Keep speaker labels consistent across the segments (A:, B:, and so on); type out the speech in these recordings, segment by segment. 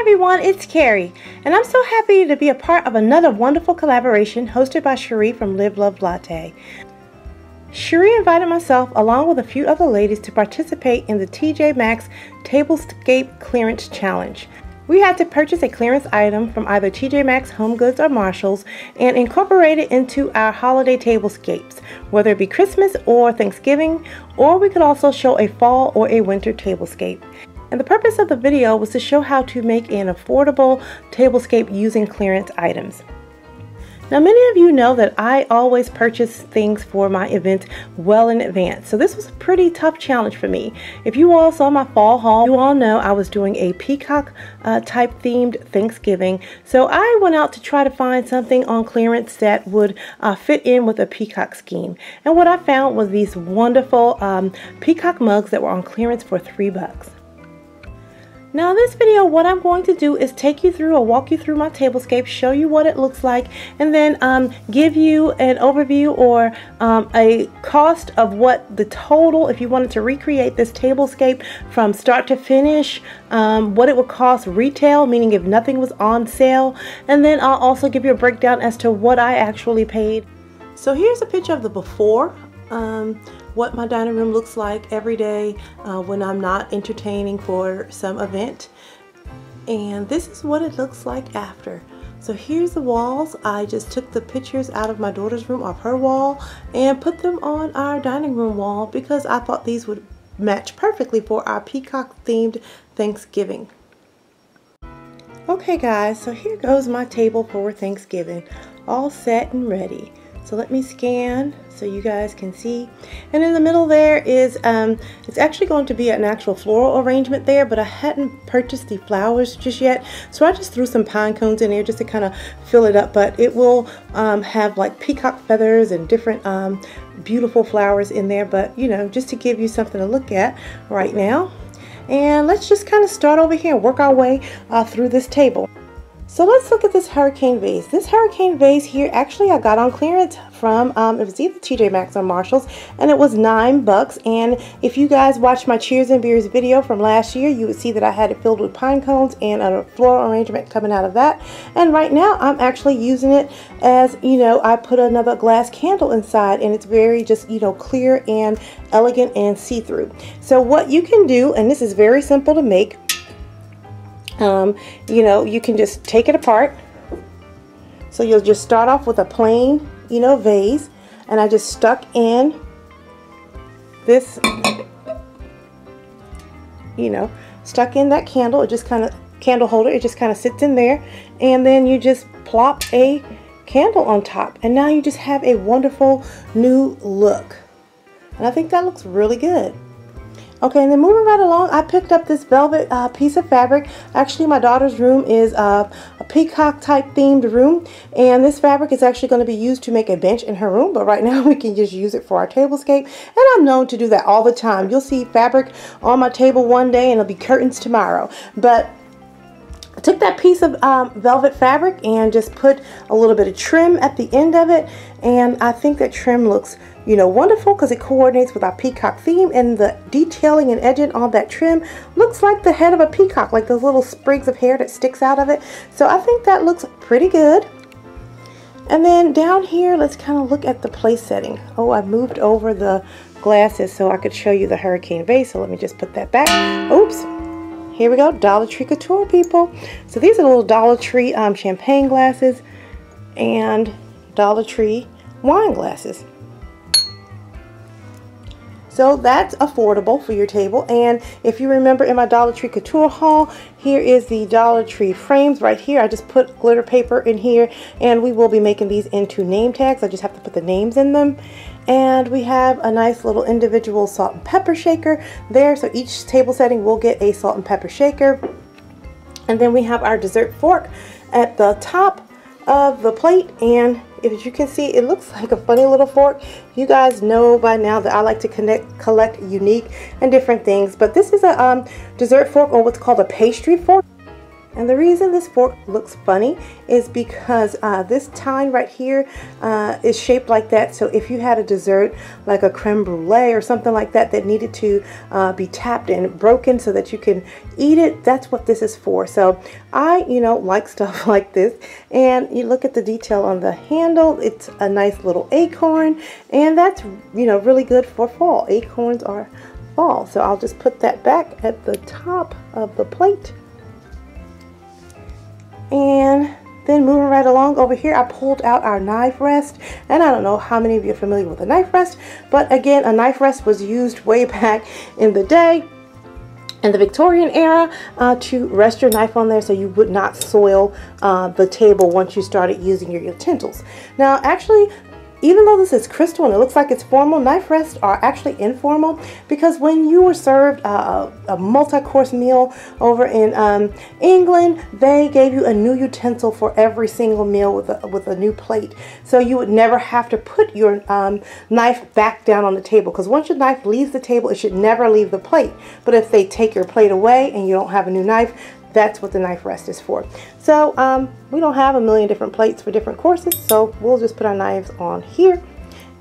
A: everyone, it's Carrie, and I'm so happy to be a part of another wonderful collaboration hosted by Cherie from Live Love Latte. Cherie invited myself along with a few other ladies to participate in the TJMAXX Tablescape Clearance Challenge. We had to purchase a clearance item from either TJMAXX, HomeGoods, or Marshalls and incorporate it into our holiday tablescapes, whether it be Christmas or Thanksgiving, or we could also show a fall or a winter tablescape. And the purpose of the video was to show how to make an affordable tablescape using clearance items. Now, many of you know that I always purchase things for my events well in advance, so this was a pretty tough challenge for me. If you all saw my fall haul, you all know I was doing a peacock type themed Thanksgiving, so I went out to try to find something on clearance that would fit in with a peacock scheme. And what I found was these wonderful peacock mugs that were on clearance for $3. Now in this video, what I'm going to do is take you through or walk you through my tablescape, show you what it looks like, and then give you an overview or a cost of what the total, if you wanted to recreate this tablescape from start to finish, what it would cost retail, meaning if nothing was on sale, and then I'll also give you a breakdown as to what I actually paid. So here's a picture of the before. What my dining room looks like every day when I'm not entertaining for some event, and this is what it looks like after. So here's the walls. I just took the pictures out of my daughter's room off her wall and put them on our dining room wall because I thought these would match perfectly for our peacock themed Thanksgiving. Okay guys, so here goes my table for Thanksgiving, all set and ready. So let me scan so you guys can see. And in the middle there is, it's actually going to be an actual floral arrangement there, but I hadn't purchased the flowers just yet. So I just threw some pine cones in there just to kind of fill it up. But it will have like peacock feathers and different beautiful flowers in there. But you know, just to give you something to look at right now. And let's just kind of start over here and work our way through this table. So let's look at this hurricane vase. This hurricane vase here, actually I got on clearance from, it was either TJMAXX or Marshalls, and it was $9. And if you guys watched my Cheers and Beers video from last year, you would see that I had it filled with pine cones and a floral arrangement coming out of that. And right now I'm actually using it as, you know, I put another glass candle inside, and it's very just, you know, clear and elegant and see-through. So what you can do, and this is very simple to make, you know, you can just take it apart. So you'll just start off with a plain, you know, vase, and I just stuck in this, you know, stuck in that candle. It just kind of, candle holder, it just kind of sits in there, and then you just plop a candle on top, and now you just have a wonderful new look, and I think that looks really good. Okay, and then moving right along, I picked up this velvet piece of fabric. Actually, my daughter's room is a peacock type themed room, and this fabric is actually going to be used to make a bench in her room, but right now we can just use it for our tablescape, and I'm known to do that all the time. You'll see fabric on my table one day and it'll be curtains tomorrow. But I took that piece of velvet fabric and just put a little bit of trim at the end of it, and I think that trim looks, you know, wonderful because it coordinates with our peacock theme, and the detailing and edging on that trim looks like the head of a peacock, like those little sprigs of hair that sticks out of it. So I think that looks pretty good. And then down here, let's kind of look at the place setting. Oh, I moved over the glasses so I could show you the hurricane vase, so let me just put that back. Oops. Here we go, Dollar Tree Couture, people. So these are little Dollar Tree champagne glasses and Dollar Tree wine glasses. So that's affordable for your table. And if you remember in my Dollar Tree Couture haul, here is the Dollar Tree frames right here. I just put glitter paper in here, and we will be making these into name tags. I just have to put the names in them. And we have a nice little individual salt and pepper shaker there. So each table setting will get a salt and pepper shaker. And then we have our dessert fork at the top of the plate, and if you can see, it looks like a funny little fork. You guys know by now that I like to collect unique and different things, but this is a dessert fork, or what's called a pastry fork. And the reason this fork looks funny is because this tine right here is shaped like that. So if you had a dessert like a creme brulee or something like that that needed to be tapped and broken so that you can eat it, that's what this is for. So I, like stuff like this. And you look at the detail on the handle. It's a nice little acorn, and that's, really good for fall. Acorns are fall. So I'll just put that back at the top of the plate. And then moving right along over here, I pulled out our knife rest. And I don't know how many of you are familiar with a knife rest, but again, a knife rest was used way back in the day, in the Victorian era, to rest your knife on there so you would not soil the table once you started using your utensils. Now, actually, even though this is crystal and it looks like it's formal, knife rests are actually informal, because when you were served a multi-course meal over in England, they gave you a new utensil for every single meal with a new plate. So you would never have to put your knife back down on the table, because once your knife leaves the table, it should never leave the plate. But if they take your plate away and you don't have a new knife, that's what the knife rest is for. So we don't have a million different plates for different courses, so we'll just put our knives on here,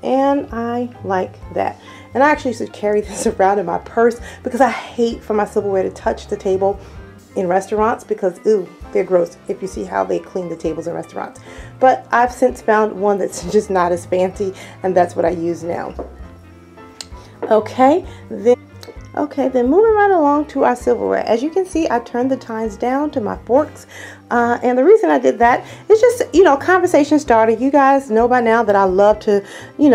A: and I like that. And I actually used to carry this around in my purse because I hate for my silverware to touch the table in restaurants, because ooh, they're gross if you see how they clean the tables in restaurants. But I've since found one that's just not as fancy, and that's what I use now. Okay, then moving right along to our silverware. As you can see, I turned the tines down to my forks. And the reason I did that is just, conversation starter. You guys know by now that I love to,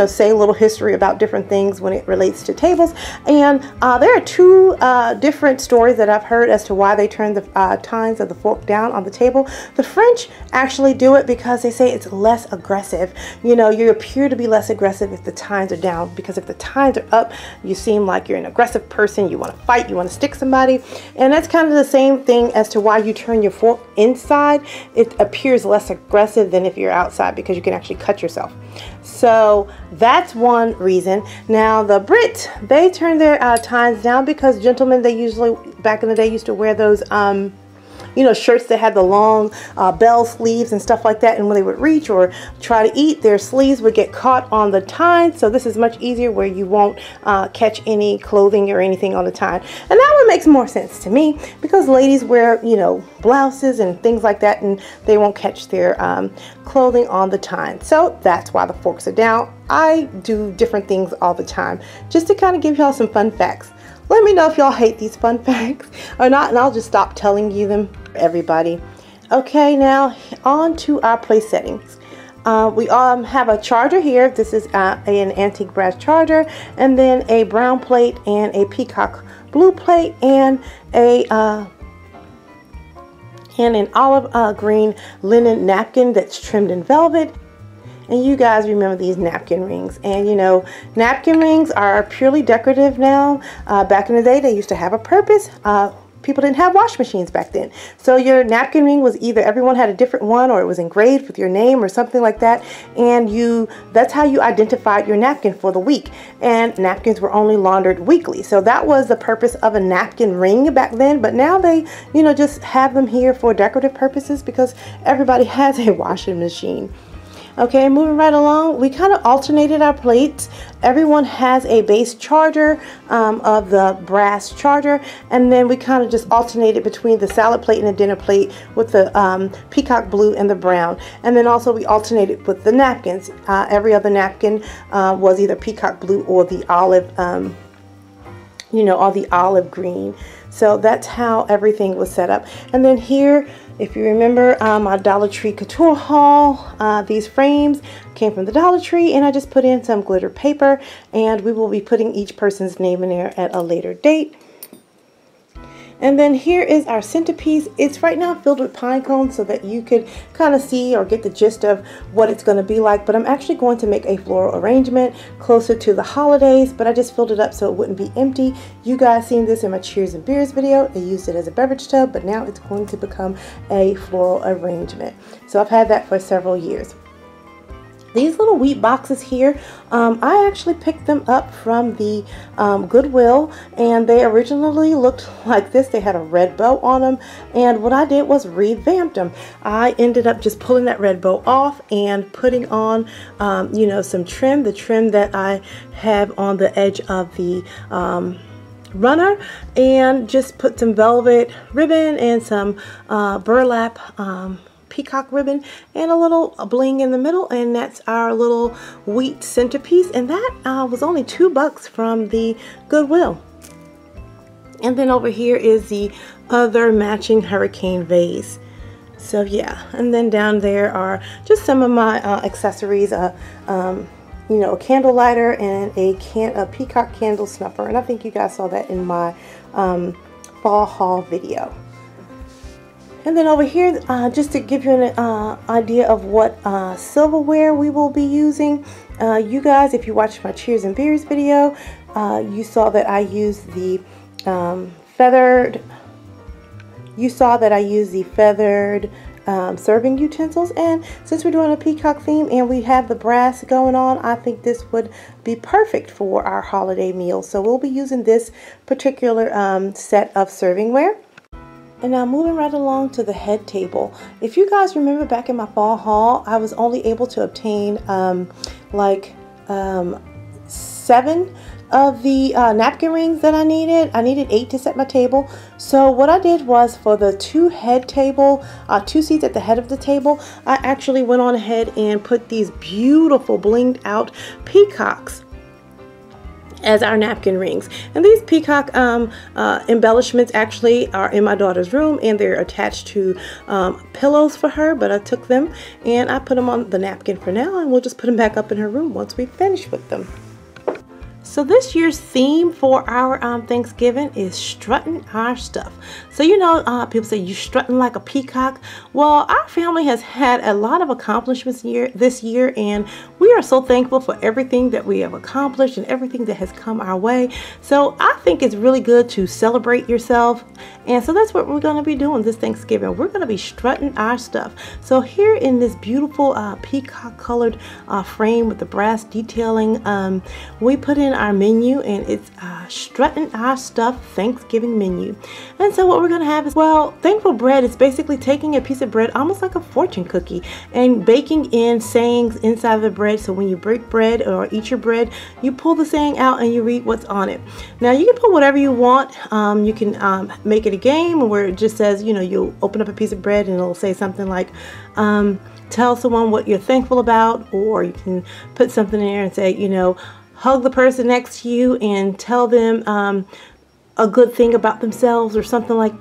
A: say a little history about different things when it relates to tables. And there are two different stories that I've heard as to why they turn the tines of the fork down on the table. The French actually do it because they say it's less aggressive. You appear to be less aggressive if the tines are down, because if the tines are up, you seem like you're an aggressive person. You want to fight, you want to stick somebody. And that's kind of the same thing as to why you turn your fork inside. It appears less aggressive than if you're outside, because you can actually cut yourself. So that's one reason. Now the Brits, they turn their tines down because gentlemen, they usually back in the day used to wear those shirts that had the long bell sleeves and stuff like that, and when they would reach or try to eat, their sleeves would get caught on the tine. So this is much easier, where you won't catch any clothing or anything on the tine. And that one makes more sense to me, because ladies wear blouses and things like that, and they won't catch their clothing on the tine. So that's why the forks are down. I do different things all the time just to kind of give y'all some fun facts. Let me know if y'all hate these fun facts or not, and I'll just stop telling you them, everybody. Okay, now on to our place settings. We have a charger here. This is an antique brass charger, and then a brown plate and a peacock blue plate, and an olive green linen napkin that's trimmed in velvet. And you guys remember these napkin rings. And napkin rings are purely decorative now. Back in the day, they used to have a purpose. People didn't have wash machines back then. So your napkin ring was either everyone had a different one, or it was engraved with your name or something like that. And that's how you identified your napkin for the week. And napkins were only laundered weekly. So that was the purpose of a napkin ring back then. But now they, just have them here for decorative purposes, because everybody has a washing machine. Okay, moving right along, we kind of alternated our plates. Everyone has a base charger of the brass charger, and then we kind of just alternated between the salad plate and the dinner plate with the peacock blue and the brown. And then also we alternated with the napkins. Every other napkin was either peacock blue or the olive, or the olive green. So that's how everything was set up. And then here, if you remember my Dollar Tree couture haul, these frames came from the Dollar Tree, and I just put in some glitter paper, and we will be putting each person's name in there at a later date. And then here is our centerpiece. It's right now filled with pine cones so that you could kind of see or get the gist of what it's going to be like. But I'm actually going to make a floral arrangement closer to the holidays, but I just filled it up so it wouldn't be empty. You guys seen this in my Cheers and Beers video. I used it as a beverage tub, but now it's going to become a floral arrangement. So I've had that for several years. These little wheat boxes here, I actually picked them up from the Goodwill, and they originally looked like this. They had a red bow on them, and what I did was revamped them. I ended up just pulling that red bow off and putting on, you know, some trim, the trim that I have on the edge of the runner, and just put some velvet ribbon and some burlap peacock ribbon and a little bling in the middle, and that's our little wheat centerpiece, and that was only $2 from the Goodwill. And then over here is the other matching hurricane vase. So yeah, and then down there are just some of my accessories, you know, a candle lighter and a peacock candle snuffer, and I think you guys saw that in my fall haul video. And then over here, just to give you an idea of what silverware we will be using, you guys, if you watched my Cheers and Beers video, you saw that I used the feathered serving utensils, and since we're doing a peacock theme and we have the brass going on, I think this would be perfect for our holiday meal. So we'll be using this particular set of servingware. And now moving right along to the head table. If you guys remember back in my fall haul, I was only able to obtain 7 of the napkin rings that I needed. I needed 8 to set my table. So what I did was, for the 2 seats at the head of the table, I actually went on ahead and put these beautiful blinged out peacocks as our napkin rings. And these peacock embellishments actually are in my daughter's room, and they're attached to pillows for her, but I took them and I put them on the napkin for now, and we'll just put them back up in her room once we finish with them. So this year's theme for our Thanksgiving is strutting our stuff. So you know, people say you strutting like a peacock. Well, our family has had a lot of accomplishments this year, and we are so thankful for everything that we have accomplished and everything that has come our way. So I think it's really good to celebrate yourself, and so that's what we're going to be doing this Thanksgiving. We're going to be strutting our stuff. So here in this beautiful peacock colored frame with the brass detailing, we put in our menu, and it's strutting our stuff Thanksgiving menu. And so what we're gonna have is, well, thankful bread is basically taking a piece of bread, almost like a fortune cookie, and baking in sayings inside of the bread. So when you break bread or eat your bread, you pull the saying out and you read what's on it. Now you can put whatever you want. You can make it a game where it just says, you know, you'll open up a piece of bread and it'll say something like tell someone what you're thankful about, or you can put something in there and say, you know, hug the person next to you and tell them a good thing about themselves, or something like.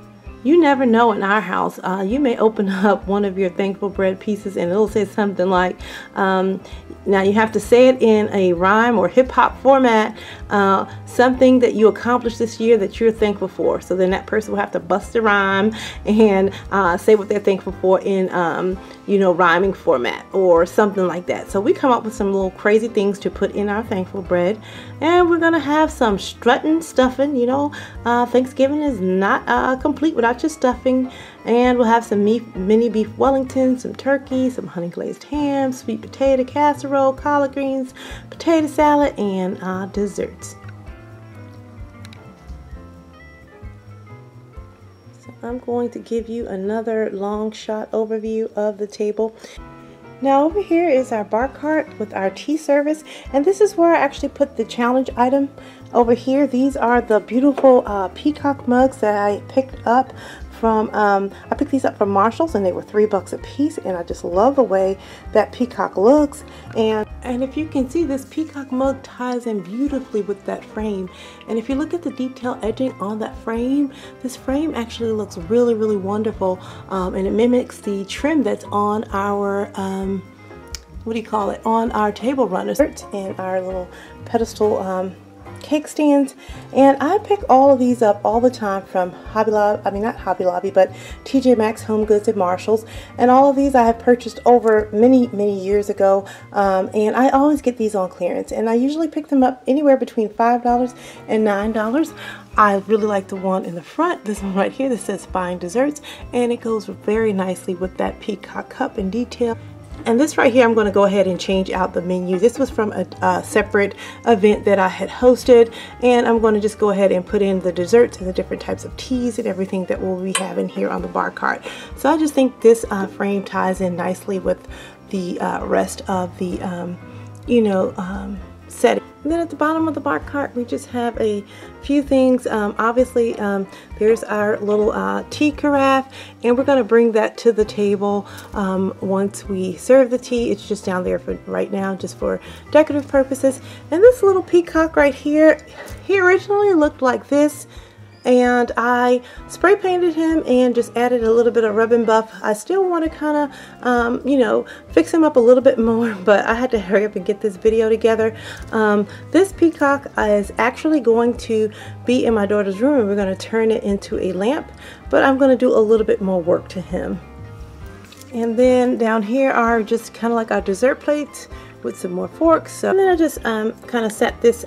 A: You never know in our house. You may open up one of your thankful bread pieces and it'll say something like, now you have to say it in a rhyme or hip hop format, something that you accomplished this year that you're thankful for. So then that person will have to bust a rhyme and say what they're thankful for in, you know, rhyming format or something like that. So we come up with some little crazy things to put in our thankful bread, and we're gonna have some strutting stuffing. You know, Thanksgiving is not complete without your stuffing, and we'll have some mini beef Wellington, some turkey, some honey glazed ham, sweet potato casserole, collard greens, potato salad, and desserts. So I'm going to give you another long shot overview of the table. Now over here is our bar cart with our tea service, and this is where I actually put the challenge item over here. These are the beautiful peacock mugs that I picked up from, I picked these up from Marshall's, and they were $3 a piece, and I just love the way that peacock looks. And if you can see, this peacock mug ties in beautifully with that frame, and if you look at the detail edging on that frame, this frame actually looks really, really wonderful, and it mimics the trim that's on our what do you call it, on our table runners and our little pedestal cake stands. And I pick all of these up all the time from Hobby Lobby, I mean not Hobby Lobby, but TJMAXX, HomeGoods, and Marshalls. And all of these I have purchased over many years ago, and I always get these on clearance, and I usually pick them up anywhere between $5 and $9. I really like the one in the front, this one right here that says Fine Desserts, and it goes very nicely with that peacock cup and detail. And this right here, I'm going to go ahead and change out the menu. This was from a separate event that I had hosted, and I'm going to just go ahead and put in the desserts and the different types of teas and everything that we'll be having here on the bar cart. So I just think this frame ties in nicely with the rest of the setting. And then at the bottom of the bar cart, we just have a few things. Obviously, there's our little tea carafe, and we're going to bring that to the table once we serve the tea. It's just down there for right now, just for decorative purposes. And this little peacock right here, he originally looked like this, and I spray painted him and just added a little bit of rub and buff. I still want to kind of, fix him up a little bit more, but I had to hurry up and get this video together. This peacock is actually going to be in my daughter's room, and we're going to turn it into a lamp, but I'm going to do a little bit more work to him. And then down here are just kind of like our dessert plates with some more forks. So, and then I just kind of set this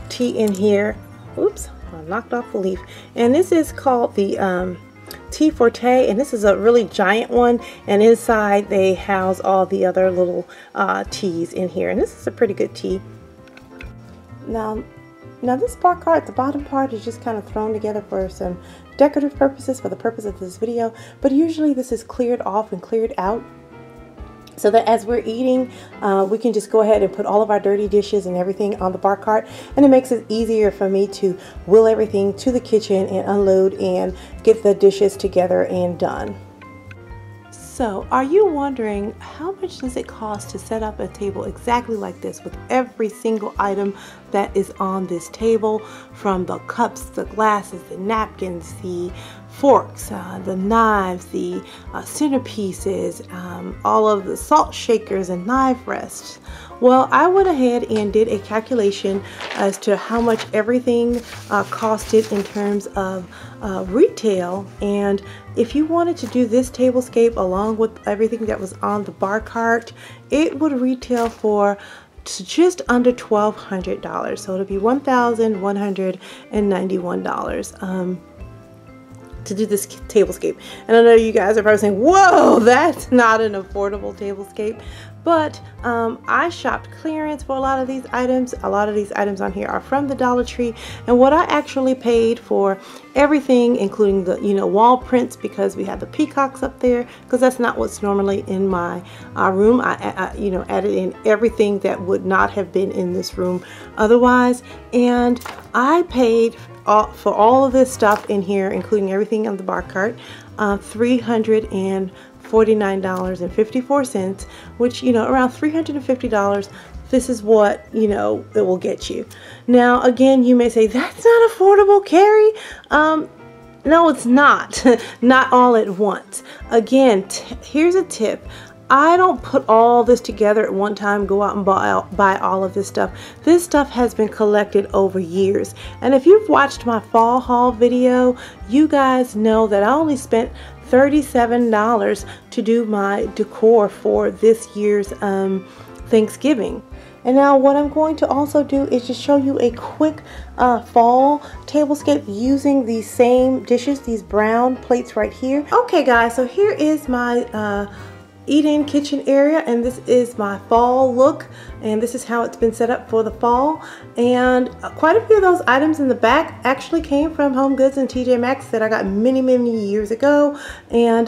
A: tea in here. Oops. I knocked off the leaf, and this is called the Tea Forte, and this is a really giant one, and inside they house all the other little teas in here, and this is a pretty good tea. Now this bar cart, the bottom part is just kind of thrown together for some decorative purposes for the purpose of this video, but usually this is cleared off and cleared out, so that as we're eating, we can just go ahead and put all of our dirty dishes and everything on the bar cart, and it makes it easier for me to wheel everything to the kitchen and unload and get the dishes together and done. So, are you wondering how much does it cost to set up a table exactly like this with every single item that is on this table, from the cups, the glasses, the napkins, the forks, the knives, the centerpieces, all of the salt shakers and knife rests? Well, I went ahead and did a calculation as to how much everything costed in terms of retail, and if you wanted to do this tablescape along with everything that was on the bar cart, it would retail for just under $1,200. So it'll be $1,191 to do this tablescape. And I know you guys are probably saying, whoa, that's not an affordable tablescape. But I shopped clearance for a lot of these items. A lot of these items on here are from the Dollar Tree. And what I actually paid for everything, including the wall prints, because we have the peacocks up there, because that's not what's normally in my room. I added in everything that would not have been in this room otherwise. And I paid for all of this stuff in here, including everything on the bar cart, $349.54, which, around $350. This is what, it will get you. Now, again, you may say, that's not affordable, Carrie. No, it's not. Not all at once. Again, here's a tip. I don't put all this together at one time, go out and buy all of this stuff. This stuff has been collected over years. And if you've watched my fall haul video, you guys know that I only spent $37 to do my decor for this year's Thanksgiving. And now what I'm going to also do is just show you a quick fall tablescape using these same dishes, these brown plates right here. Okay guys, so here is my eat-in kitchen area, and this is my fall look, and this is how it's been set up for the fall. And quite a few of those items in the back actually came from HomeGoods and TJMAXX that I got many years ago, and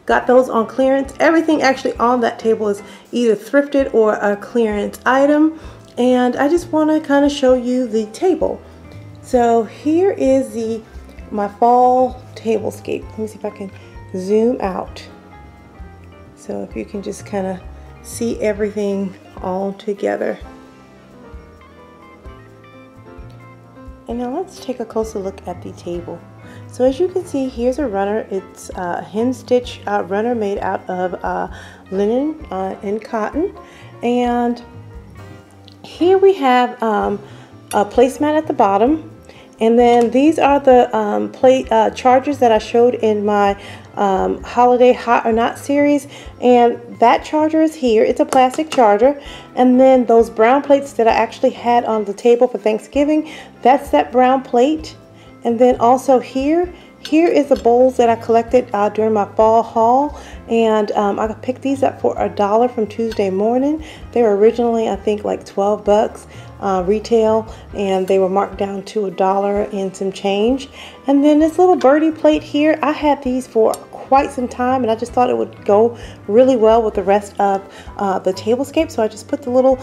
A: got those on clearance. Everything actually on that table is either thrifted or a clearance item, and I just want to kind of show you the table. So here is my fall tablescape. Let me see if I can zoom out. So if you can just kind of see everything all together. And now let's take a closer look at the table. So as you can see, here's a runner. It's a hem stitch runner made out of linen and cotton. And here we have a placemat at the bottom. And then these are the chargers that I showed in my holiday hot or not series, and that charger is here. It's a plastic charger. And then those brown plates that I actually had on the table for Thanksgiving, that's that brown plate. And then also here Here is the bowls that I collected during my fall haul, and I picked these up for $1 from Tuesday Morning. They were originally, I think, like 12 bucks retail, and they were marked down to $1 and some change. And then this little birdie plate here, I had these for quite some time, and I just thought it would go really well with the rest of the tablescape, so I just put the little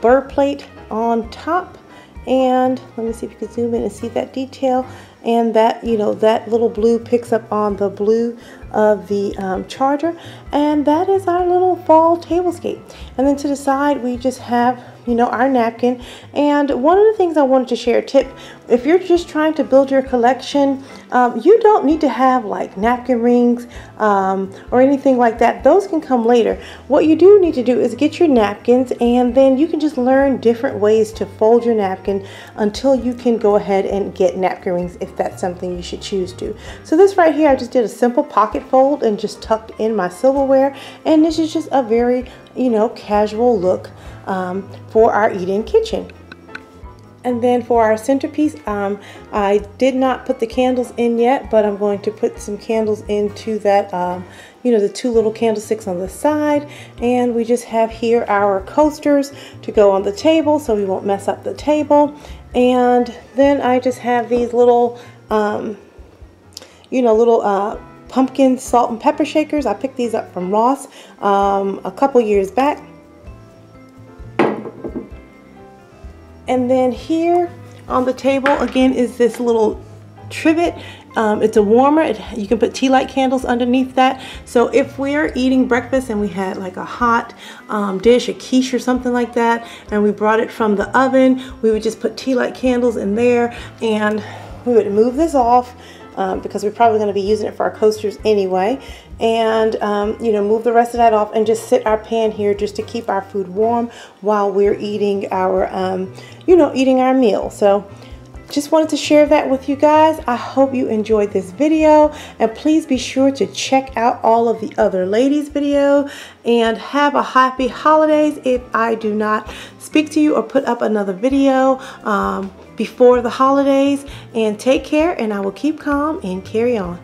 A: bird plate on top. And let me see if you can zoom in and see that detail. And that, you know, that little blue picks up on the blue of the charger. And that is our little fall tablescape. And then to the side, we just have, you know, our napkin. And one of the things I wanted to share, a tip, if you're just trying to build your collection, you don't need to have like napkin rings or anything like that. Those can come later. What you do need to do is get your napkins, and then you can just learn different ways to fold your napkin until you can go ahead and get napkin rings if that's something you should choose to. So this right here, I just did a simple pocket fold and just tucked in my silverware, and this is just a very, you know, casual look for our eat-in kitchen. And then for our centerpiece, I did not put the candles in yet, but I'm going to put some candles into that, you know, the two little candlesticks on the side. And we just have here our coasters to go on the table so we won't mess up the table. And then I just have these little, you know, little pumpkin salt and pepper shakers. I picked these up from Ross a couple years back. And then here on the table again is this little trivet. It's a warmer. You can put tea light candles underneath that. So if we're eating breakfast and we had like a hot dish, a quiche or something like that, and we brought it from the oven, we would just put tea light candles in there, and we would move this off because we're probably going to be using it for our coasters anyway. And you know, move the rest of that off and just sit our pan here just to keep our food warm while we're eating our you know, eating our meal. So just wanted to share that with you guys. I hope you enjoyed this video, and please be sure to check out all of the other ladies' video, and have a happy holidays if I do not speak to you or put up another video before the holidays. And take care, and I will keep calm and carry on.